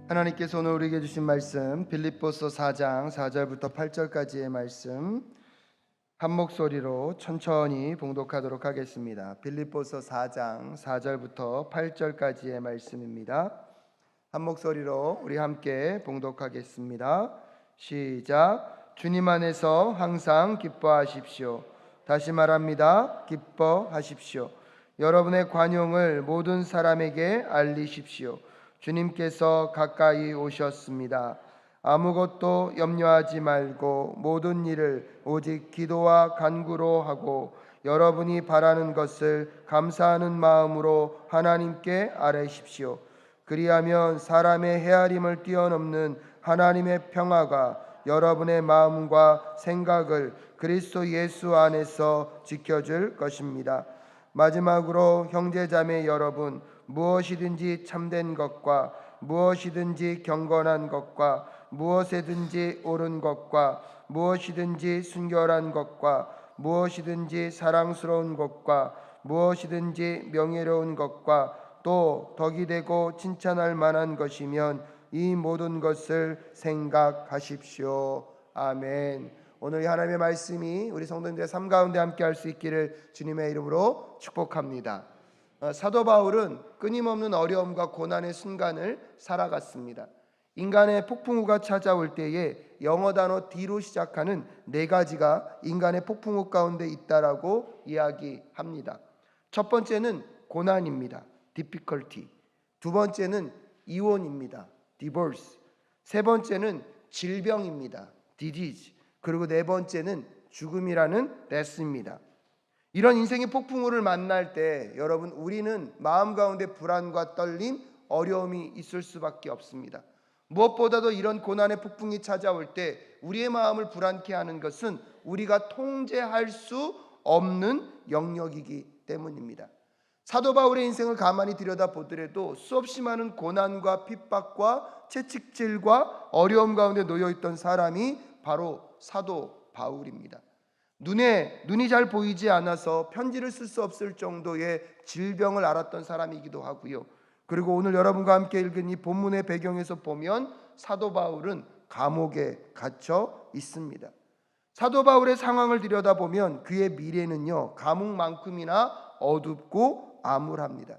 하나님께서 오늘 우리에게 주신 말씀 빌립보서 4장 4절부터 8절까지의 말씀 한 목소리로 천천히 봉독하도록 하겠습니다. 빌립보서 4장 4절부터 8절까지의 말씀입니다. 한 목소리로 우리 함께 봉독하겠습니다. 시작. 주님 안에서 항상 기뻐하십시오. 다시 말합니다. 기뻐하십시오. 여러분의 관용을 모든 사람에게 알리십시오. 주님께서 가까이 오셨습니다. 아무것도 염려하지 말고 모든 일을 오직 기도와 간구로 하고 여러분이 바라는 것을 감사하는 마음으로 하나님께 아뢰십시오. 그리하면 사람의 헤아림을 뛰어넘는 하나님의 평화가 여러분의 마음과 생각을 그리스도 예수 안에서 지켜줄 것입니다. 마지막으로 형제자매 여러분, 무엇이든지 참된 것과 무엇이든지 경건한 것과 무엇에든지 옳은 것과 무엇이든지 순결한 것과 무엇이든지 사랑스러운 것과 무엇이든지 명예로운 것과 또 덕이 되고 칭찬할 만한 것이면 이 모든 것을 생각하십시오. 아멘. 오늘 하나님의 말씀이 우리 성도님들의 삶 가운데 함께 할 수 있기를 주님의 이름으로 축복합니다. 사도 바울은 끊임없는 어려움과 고난의 순간을 살아갔습니다. 인간의 폭풍우가 찾아올 때에 영어 단어 D로 시작하는 네 가지가 인간의 폭풍우 가운데 있다라고 이야기합니다. 첫 번째는 고난입니다. difficulty. 두 번째는 이혼입니다. divorce. 세 번째는 질병입니다. disease. 그리고 네 번째는 죽음이라는 death입니다. 이런 인생의 폭풍우를 만날 때 여러분, 우리는 마음 가운데 불안과 떨림, 어려움이 있을 수밖에 없습니다. 무엇보다도 이런 고난의 폭풍이 찾아올 때 우리의 마음을 불안케 하는 것은 우리가 통제할 수 없는 영역이기 때문입니다. 사도 바울의 인생을 가만히 들여다보더라도 수없이 많은 고난과 핍박과 채찍질과 어려움 가운데 놓여있던 사람이 바로 사도 바울입니다. 눈이 잘 보이지 않아서 편지를 쓸 수 없을 정도의 질병을 앓았던 사람이기도 하고요. 그리고 오늘 여러분과 함께 읽은 이 본문의 배경에서 보면 사도 바울은 감옥에 갇혀 있습니다. 사도 바울의 상황을 들여다보면 그의 미래는요, 감옥만큼이나 어둡고 암울합니다.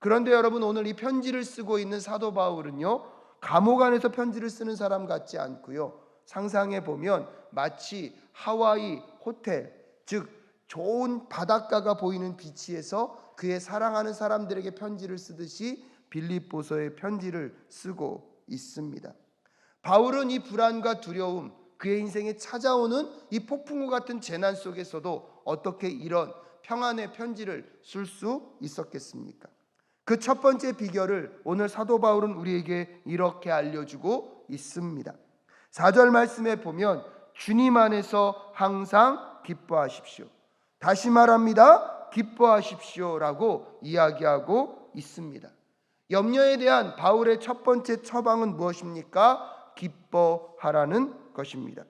그런데 여러분, 오늘 이 편지를 쓰고 있는 사도 바울은요, 감옥 안에서 편지를 쓰는 사람 같지 않고요, 상상해 보면 마치 하와이 호텔, 즉 좋은 바닷가가 보이는 비치에서 그의 사랑하는 사람들에게 편지를 쓰듯이 빌립보서에 편지를 쓰고 있습니다. 바울은 이 불안과 두려움, 그의 인생에 찾아오는 이 폭풍우 같은 재난 속에서도 어떻게 이런 평안의 편지를 쓸 수 있었겠습니까? 그 첫 번째 비결을 오늘 사도 바울은 우리에게 이렇게 알려주고 있습니다. 4절 말씀에 보면 주님 안에서 항상 기뻐하십시오. 다시 말합니다. 기뻐하십시오라고 이야기하고 있습니다. 염려에 대한 바울의 첫 번째 처방은 무엇입니까? 기뻐하라는 것입니다.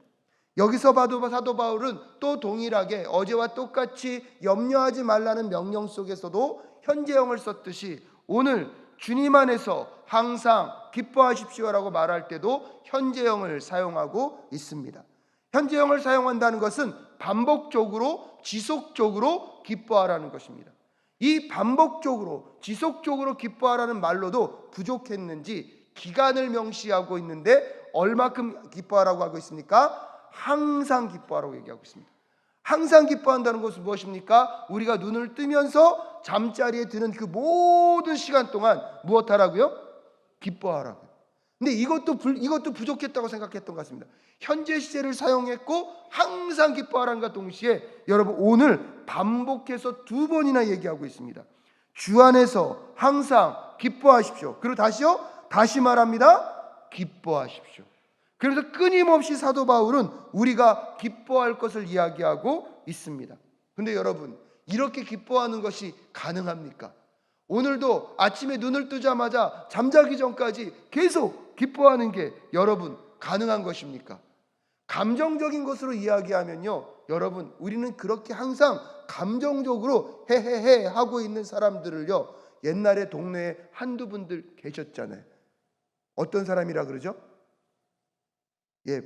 여기서 봐도 사도 바울은 또 동일하게 어제와 똑같이 염려하지 말라는 명령 속에서도 현재형을 썼듯이 오늘 주님 안에서 항상 기뻐하십시오라고 말할 때도 현재형을 사용하고 있습니다. 현재형을 사용한다는 것은 반복적으로 지속적으로 기뻐하라는 것입니다. 이 반복적으로 지속적으로 기뻐하라는 말로도 부족했는지 기간을 명시하고 있는데 얼마큼 기뻐하라고 하고 있습니까? 항상 기뻐하라고 얘기하고 있습니다. 항상 기뻐한다는 것은 무엇입니까? 우리가 눈을 뜨면서 잠자리에 드는 그 모든 시간 동안 무엇하라고요? 기뻐하라고요. 근데 이것도 부족했다고 생각했던 것 같습니다. 현재 시제를 사용했고 항상 기뻐하라는 것과 동시에 여러분, 오늘 반복해서 두 번이나 얘기하고 있습니다. 주 안에서 항상 기뻐하십시오. 그리고 다시요, 다시 말합니다. 기뻐하십시오. 그래서 끊임없이 사도 바울은 우리가 기뻐할 것을 이야기하고 있습니다. 근데 여러분, 이렇게 기뻐하는 것이 가능합니까? 오늘도 아침에 눈을 뜨자마자 잠자기 전까지 계속 기뻐하는 게 여러분 가능한 것입니까? 감정적인 것으로 이야기하면요, 여러분, 우리는 그렇게 항상 감정적으로 헤헤헤 하고 있는 사람들을요, 옛날에 동네에 한두 분들 계셨잖아요. 어떤 사람이라 그러죠?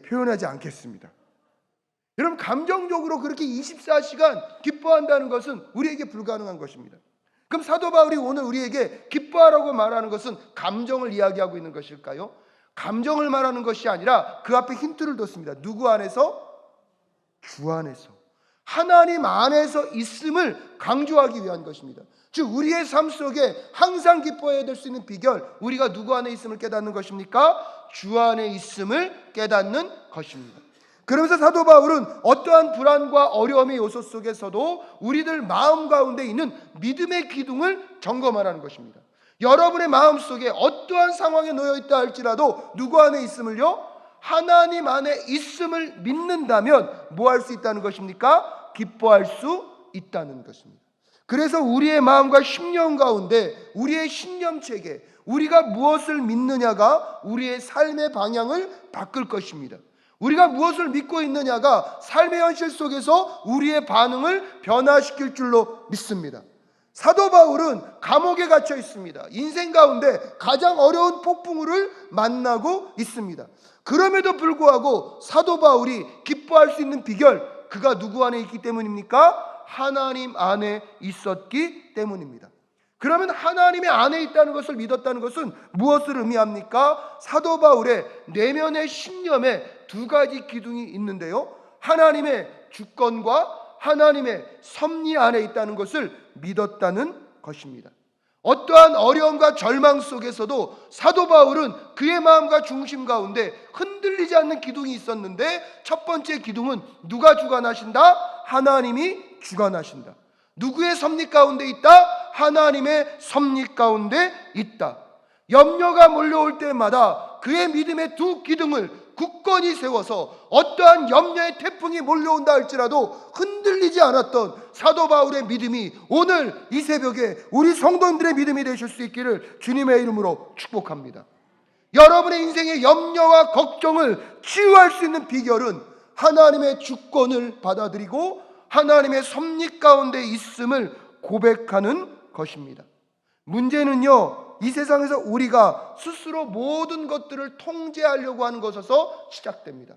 표현하지 않겠습니다. 여러분, 감정적으로 그렇게 24시간 기뻐한다는 것은 우리에게 불가능한 것입니다. 그럼 사도 바울이 오늘 우리에게 기뻐하라고 말하는 것은 감정을 이야기하고 있는 것일까요? 감정을 말하는 것이 아니라 그 앞에 힌트를 뒀습니다. 누구 안에서? 주 안에서, 하나님 안에서 있음을 강조하기 위한 것입니다. 즉 우리의 삶 속에 항상 기뻐해야 될 수 있는 비결, 우리가 누구 안에 있음을 깨닫는 것입니까? 주 안에 있음을 깨닫는 것입니다. 그러면서 사도 바울은 어떠한 불안과 어려움의 요소 속에서도 우리들 마음 가운데 있는 믿음의 기둥을 점검하라는 것입니다. 여러분의 마음 속에 어떠한 상황에 놓여 있다 할지라도 누구 안에 있음을요? 하나님 안에 있음을 믿는다면 뭐 할 수 있다는 것입니까? 기뻐할 수 있다는 것입니다. 그래서 우리의 마음과 심령 가운데 우리의 신념체계, 우리가 무엇을 믿느냐가 우리의 삶의 방향을 바꿀 것입니다. 우리가 무엇을 믿고 있느냐가 삶의 현실 속에서 우리의 반응을 변화시킬 줄로 믿습니다. 사도 바울은 감옥에 갇혀 있습니다. 인생 가운데 가장 어려운 폭풍우를 만나고 있습니다. 그럼에도 불구하고 사도 바울이 기뻐할 수 있는 비결, 그가 누구 안에 있기 때문입니까? 하나님 안에 있었기 때문입니다. 그러면 하나님의 안에 있다는 것을 믿었다는 것은 무엇을 의미합니까? 사도 바울의 내면의 신념에 두 가지 기둥이 있는데요, 하나님의 주권과 하나님의 섭리 안에 있다는 것을 믿었다는 것입니다. 어떠한 어려움과 절망 속에서도 사도 바울은 그의 마음과 중심 가운데 흔들리지 않는 기둥이 있었는데, 첫 번째 기둥은 누가 주관하신다? 하나님이 주관하신다. 누구의 섭리 가운데 있다? 하나님의 섭리 가운데 있다. 염려가 몰려올 때마다 그의 믿음의 두 기둥을 굳건히 세워서 어떠한 염려의 태풍이 몰려온다 할지라도 흔들리지 않았던 사도 바울의 믿음이 오늘 이 새벽에 우리 성도님들의 믿음이 되실 수 있기를 주님의 이름으로 축복합니다. 여러분의 인생의 염려와 걱정을 치유할 수 있는 비결은 하나님의 주권을 받아들이고 하나님의 섭리 가운데 있음을 고백하는 것입니다. 문제는요, 이 세상에서 우리가 스스로 모든 것들을 통제하려고 하는 것에서 시작됩니다.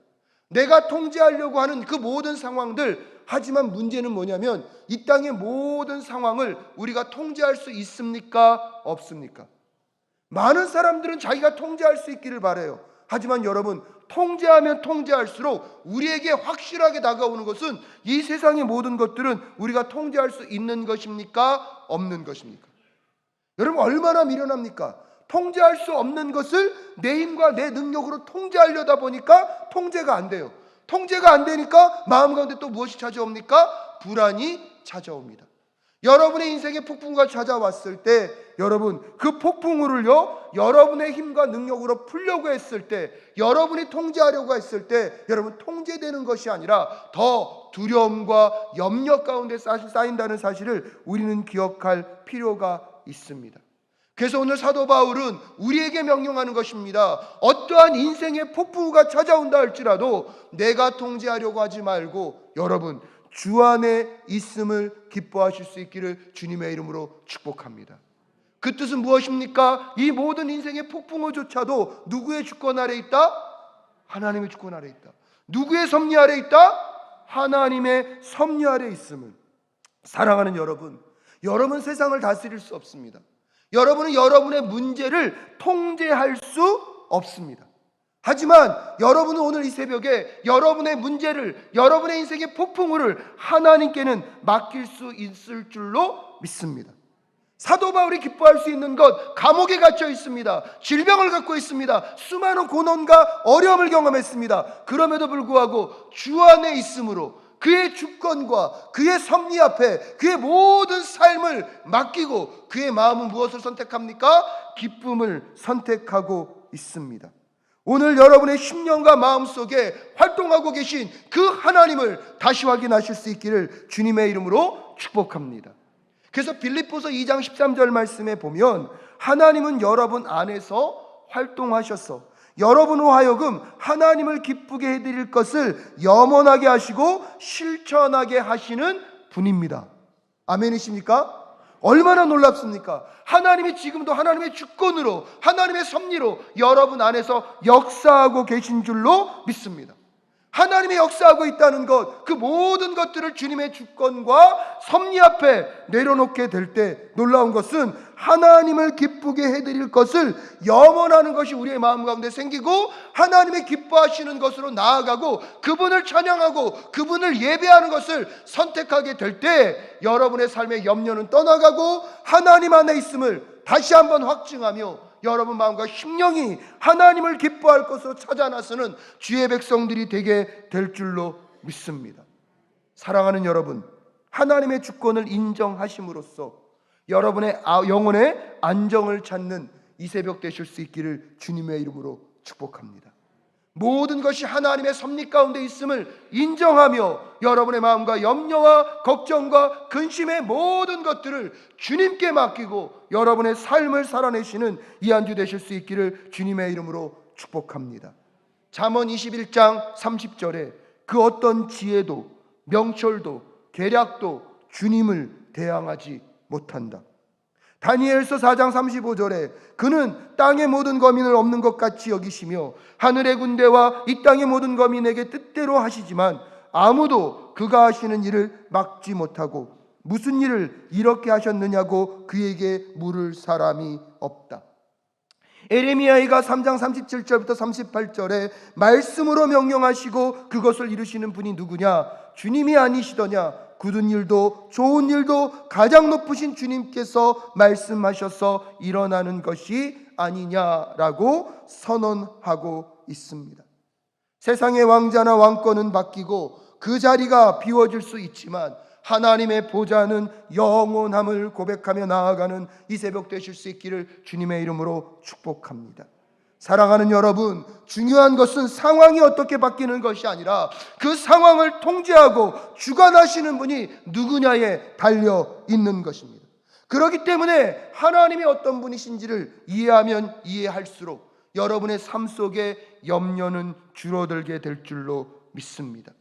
내가 통제하려고 하는 그 모든 상황들, 하지만 문제는 뭐냐면 이 땅의 모든 상황을 우리가 통제할 수 있습니까? 없습니까? 많은 사람들은 자기가 통제할 수 있기를 바라요. 하지만 여러분, 통제하면 통제할수록 우리에게 확실하게 다가오는 것은 이 세상의 모든 것들은 우리가 통제할 수 있는 것입니까? 없는 것입니까? 여러분, 얼마나 미련합니까? 통제할 수 없는 것을 내 힘과 내 능력으로 통제하려다 보니까 통제가 안 돼요. 통제가 안 되니까 마음 가운데 또 무엇이 찾아옵니까? 불안이 찾아옵니다. 여러분의 인생에 폭풍우가 찾아왔을 때, 여러분 그 폭풍우를요, 여러분의 힘과 능력으로 풀려고 했을 때, 여러분이 통제하려고 했을 때, 여러분 통제되는 것이 아니라 더 두려움과 염려 가운데 쌓인다는 사실을 우리는 기억할 필요가 있습니다. 그래서 오늘 사도 바울은 우리에게 명령하는 것입니다. 어떠한 인생의 폭풍우가 찾아온다 할지라도 내가 통제하려고 하지 말고 여러분 주 안에 있음을 기뻐하실 수 있기를 주님의 이름으로 축복합니다. 그 뜻은 무엇입니까? 이 모든 인생의 폭풍우조차도 누구의 주권 아래 있다? 하나님의 주권 아래 있다. 누구의 섭리 아래 있다? 하나님의 섭리 아래 있음을. 사랑하는 여러분, 여러분 세상을 다스릴 수 없습니다. 여러분은 여러분의 문제를 통제할 수 없습니다. 하지만 여러분은 오늘 이 새벽에 여러분의 문제를, 여러분의 인생의 폭풍우를 하나님께는 맡길 수 있을 줄로 믿습니다. 사도 바울이 기뻐할 수 있는 것, 감옥에 갇혀 있습니다. 질병을 갖고 있습니다. 수많은 고난과 어려움을 경험했습니다. 그럼에도 불구하고 주 안에 있음으로 그의 주권과 그의 섭리 앞에 그의 모든 삶을 맡기고 그의 마음은 무엇을 선택합니까? 기쁨을 선택하고 있습니다. 오늘 여러분의 심령과 마음 속에 활동하고 계신 그 하나님을 다시 확인하실 수 있기를 주님의 이름으로 축복합니다. 그래서 빌립보서 2장 13절 말씀에 보면 하나님은 여러분 안에서 활동하셔서 여러분으로 하여금 하나님을 기쁘게 해드릴 것을 염원하게 하시고 실천하게 하시는 분입니다. 아멘이십니까? 얼마나 놀랍습니까? 하나님이 지금도 하나님의 주권으로, 하나님의 섭리로 여러분 안에서 역사하고 계신 줄로 믿습니다. 하나님이 역사하고 있다는 것, 그 모든 것들을 주님의 주권과 섭리 앞에 내려놓게 될 때 놀라운 것은 하나님을 기쁘게 해드릴 것을 염원하는 것이 우리의 마음 가운데 생기고, 하나님의 기뻐하시는 것으로 나아가고 그분을 찬양하고 그분을 예배하는 것을 선택하게 될 때 여러분의 삶의 염려는 떠나가고 하나님 안에 있음을 다시 한번 확증하며 여러분 마음과 심령이 하나님을 기뻐할 것으로 찾아 나서는 주의 백성들이 되게 될 줄로 믿습니다. 사랑하는 여러분, 하나님의 주권을 인정하심으로써 여러분의 영혼의 안정을 찾는 이 새벽 되실 수 있기를 주님의 이름으로 축복합니다. 모든 것이 하나님의 섭리 가운데 있음을 인정하며 여러분의 마음과 염려와 걱정과 근심의 모든 것들을 주님께 맡기고 여러분의 삶을 살아내시는 이 한 주 되실 수 있기를 주님의 이름으로 축복합니다. 잠언 21장 30절에 그 어떤 지혜도 명철도 계략도 주님을 대항하지 못한다. 다니엘서 4장 35절에 그는 땅의 모든 거민을 없는 것 같이 여기시며 하늘의 군대와 이 땅의 모든 거민에게 뜻대로 하시지만 아무도 그가 하시는 일을 막지 못하고 무슨 일을 이렇게 하셨느냐고 그에게 물을 사람이 없다. 에레미야가 3장 37절부터 38절에 말씀으로 명령하시고 그것을 이루시는 분이 누구냐? 주님이 아니시더냐? 굳은 일도 좋은 일도 가장 높으신 주님께서 말씀하셔서 일어나는 것이 아니냐라고 선언하고 있습니다. 세상의 왕자나 왕권은 바뀌고 그 자리가 비워질 수 있지만 하나님의 보좌는 영원함을 고백하며 나아가는 이 새벽 되실 수 있기를 주님의 이름으로 축복합니다. 사랑하는 여러분, 중요한 것은 상황이 어떻게 바뀌는 것이 아니라 그 상황을 통제하고 주관하시는 분이 누구냐에 달려 있는 것입니다. 그렇기 때문에 하나님이 어떤 분이신지를 이해하면 이해할수록 여러분의 삶 속에 염려는 줄어들게 될 줄로 믿습니다.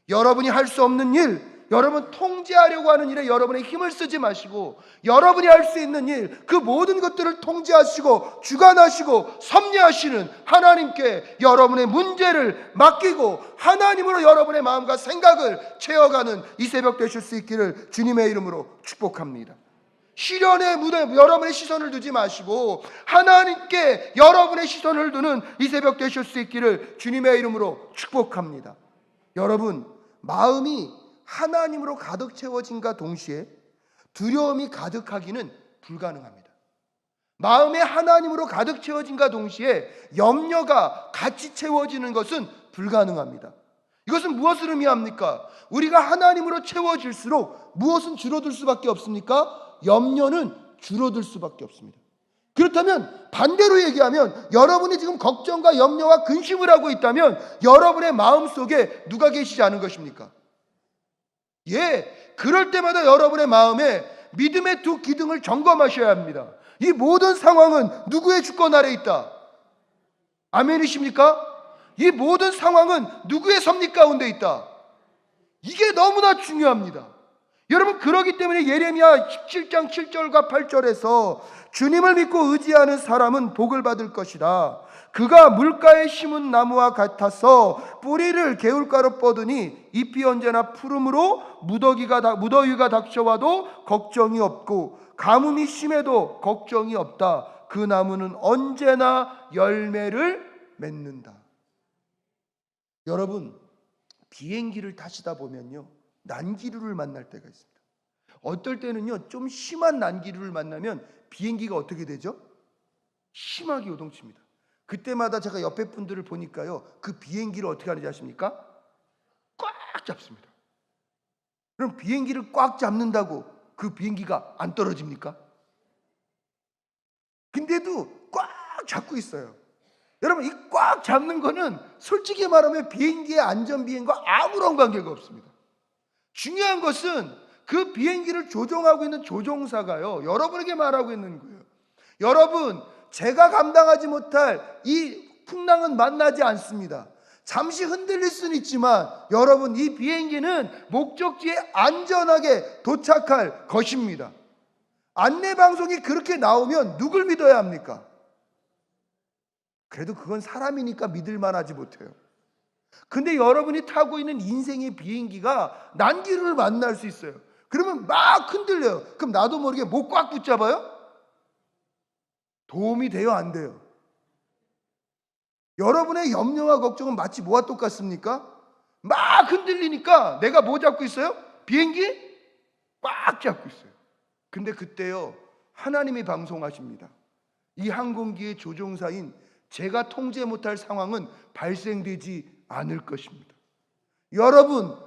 여러분이 할 수 없는 일, 여러분 통제하려고 하는 일에 여러분의 힘을 쓰지 마시고 여러분이 할 수 있는 일, 그 모든 것들을 통제하시고 주관하시고 섭리하시는 하나님께 여러분의 문제를 맡기고 하나님으로 여러분의 마음과 생각을 채워가는 이 새벽 되실 수 있기를 주님의 이름으로 축복합니다. 시련의 무대 여러분의 시선을 두지 마시고 하나님께 여러분의 시선을 두는 이 새벽 되실 수 있기를 주님의 이름으로 축복합니다. 여러분, 마음이 하나님으로 가득 채워진과 동시에 두려움이 가득하기는 불가능합니다. 마음에 하나님으로 가득 채워진과 동시에 염려가 같이 채워지는 것은 불가능합니다. 이것은 무엇을 의미합니까? 우리가 하나님으로 채워질수록 무엇은 줄어들 수밖에 없습니까? 염려는 줄어들 수밖에 없습니다. 그렇다면 반대로 얘기하면 여러분이 지금 걱정과 염려와 근심을 하고 있다면 여러분의 마음속에 누가 계시지 않은 것입니까? 그럴 때마다 여러분의 마음에 믿음의 두 기둥을 점검하셔야 합니다. 이 모든 상황은 누구의 주권 아래 있다? 아멘이십니까? 이 모든 상황은 누구의 섭리 가운데 있다? 이게 너무나 중요합니다. 여러분, 그러기 때문에 예레미야 17장 7절과 8절에서 주님을 믿고 의지하는 사람은 복을 받을 것이다. 그가 물가에 심은 나무와 같아서 뿌리를 개울가로 뻗으니 잎이 언제나 푸름으로 무더위가 닥쳐와도 걱정이 없고 가뭄이 심해도 걱정이 없다. 그 나무는 언제나 열매를 맺는다. 여러분, 비행기를 타시다 보면요, 난기류를 만날 때가 있습니다. 어떨 때는요, 좀 심한 난기류를 만나면 비행기가 어떻게 되죠? 심하게 요동칩니다. 그때마다 제가 옆에 분들을 보니까요, 그 비행기를 어떻게 하는지 아십니까? 꽉 잡습니다. 그럼 비행기를 꽉 잡는다고 그 비행기가 안 떨어집니까? 근데도 꽉 잡고 있어요. 여러분, 이 꽉 잡는 거는 솔직히 말하면 비행기의 안전비행과 아무런 관계가 없습니다. 중요한 것은 그 비행기를 조종하고 있는 조종사가요, 여러분에게 말하고 있는 거예요. 여러분, 제가 감당하지 못할 이 풍랑은 만나지 않습니다. 잠시 흔들릴 수는 있지만 여러분, 이 비행기는 목적지에 안전하게 도착할 것입니다. 안내 방송이 그렇게 나오면 누굴 믿어야 합니까? 그래도 그건 사람이니까 믿을 만하지 못해요. 근데 여러분이 타고 있는 인생의 비행기가 난기류를 만날 수 있어요. 그러면 막 흔들려요. 그럼 나도 모르게 목 꽉 붙잡아요? 도움이 돼요, 안 돼요? 여러분의 염려와 걱정은 마치 뭐와 똑같습니까? 막 흔들리니까 내가 뭐 잡고 있어요? 비행기 꽉 잡고 있어요. 근데 그때요, 하나님이 방송하십니다. 이 항공기의 조종사인 제가 통제 못할 상황은 발생되지 않을 것입니다. 여러분,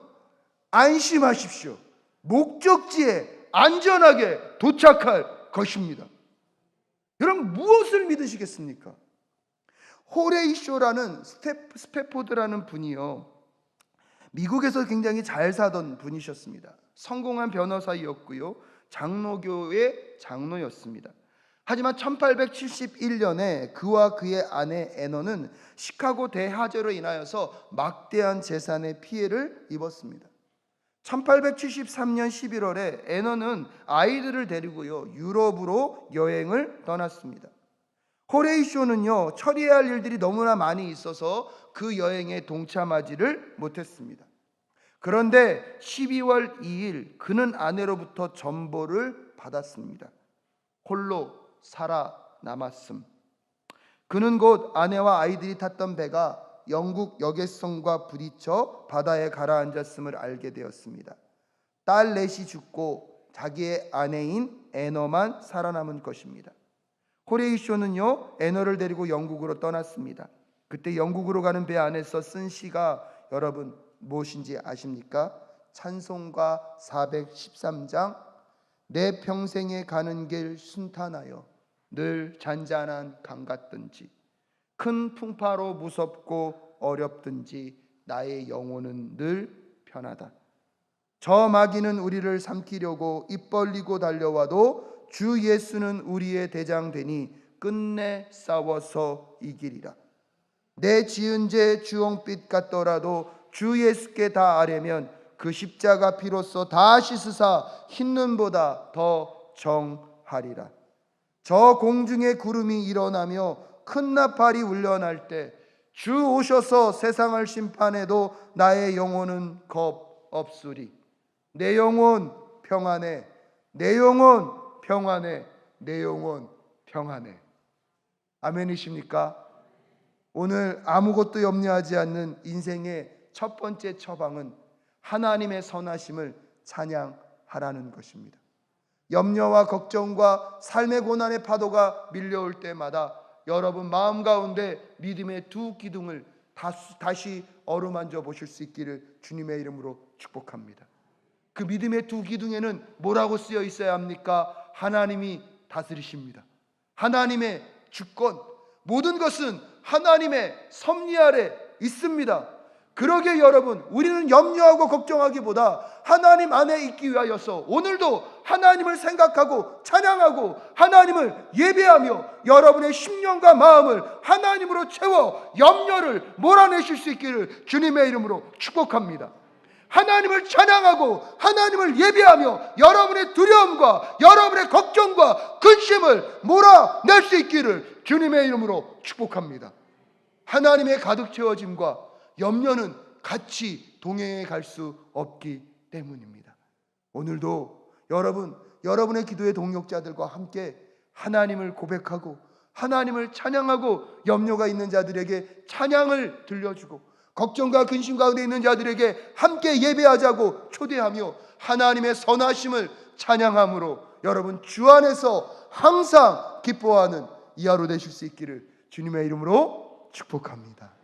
안심하십시오. 목적지에 안전하게 도착할 것입니다. 여러분, 무엇을 믿으시겠습니까? 호레이쇼라는 스패포드라는 분이요, 미국에서 굉장히 잘 사던 분이셨습니다. 성공한 변호사였고요, 장로교의 장로였습니다. 하지만 1871년에 그와 그의 아내 애너는 시카고 대화재로 인하여서 막대한 재산의 피해를 입었습니다. 1873년 11월에 애너는 아이들을 데리고요, 유럽으로 여행을 떠났습니다. 호레이쇼는요, 처리해야 할 일들이 너무나 많이 있어서 그 여행에 동참하지를 못했습니다. 그런데 12월 2일 그는 아내로부터 전보를 받았습니다. 홀로 살아남았음. 그는 곧 아내와 아이들이 탔던 배가 영국 여객선과 부딪혀 바다에 가라앉았음을 알게 되었습니다. 딸 넷이 죽고 자기의 아내인 애너만 살아남은 것입니다. 호레이쇼는요, 애너를 데리고 영국으로 떠났습니다. 그때 영국으로 가는 배 안에서 쓴 시가 여러분 무엇인지 아십니까? 찬송가 413장, 내 평생에 가는 길 순탄하여 늘 잔잔한 강 같든지 큰 풍파로 무섭고 어렵든지 나의 영혼은 늘 편하다. 저 마귀는 우리를 삼키려고 입 벌리고 달려와도 주 예수는 우리의 대장 되니 끝내 싸워서 이기리라. 내 지은 죄 주홍빛 같더라도 주 예수께 다 아뢰면 그 십자가 피로써 다 씻으사 흰 눈보다 더 정하리라. 저 공중에 구름이 일어나며 큰 나팔이 울려날 때 주 오셔서 세상을 심판해도 나의 영혼은 겁 없으리. 내 영혼 평안해, 내 영혼 평안해, 내 영혼 평안해. 아멘이십니까? 오늘 아무것도 염려하지 않는 인생의 첫 번째 처방은 하나님의 선하심을 찬양하라는 것입니다. 염려와 걱정과 삶의 고난의 파도가 밀려올 때마다 여러분 마음 가운데 믿음의 두 기둥을 다시 어루만져 보실 수 있기를 주님의 이름으로 축복합니다. 그 믿음의 두 기둥에는 뭐라고 쓰여 있어야 합니까? 하나님이 다스리십니다. 하나님의 주권, 모든 것은 하나님의 섭리 아래 있습니다. 그러게 여러분, 우리는 염려하고 걱정하기보다 하나님 안에 있기 위하여서 오늘도 하나님을 생각하고 찬양하고 하나님을 예배하며 여러분의 심령과 마음을 하나님으로 채워 염려를 몰아내실 수 있기를 주님의 이름으로 축복합니다. 하나님을 찬양하고 하나님을 예배하며 여러분의 두려움과 여러분의 걱정과 근심을 몰아낼 수 있기를 주님의 이름으로 축복합니다. 하나님의 가득 채워짐과 염려는 같이 동행해 갈 수 없기 때문입니다. 오늘도 여러분의 기도의 동역자들과 함께 하나님을 고백하고 하나님을 찬양하고 염려가 있는 자들에게 찬양을 들려주고 걱정과 근심 가운데 있는 자들에게 함께 예배하자고 초대하며 하나님의 선하심을 찬양함으로 여러분 주 안에서 항상 기뻐하는 이 하루 되실 수 있기를 주님의 이름으로 축복합니다.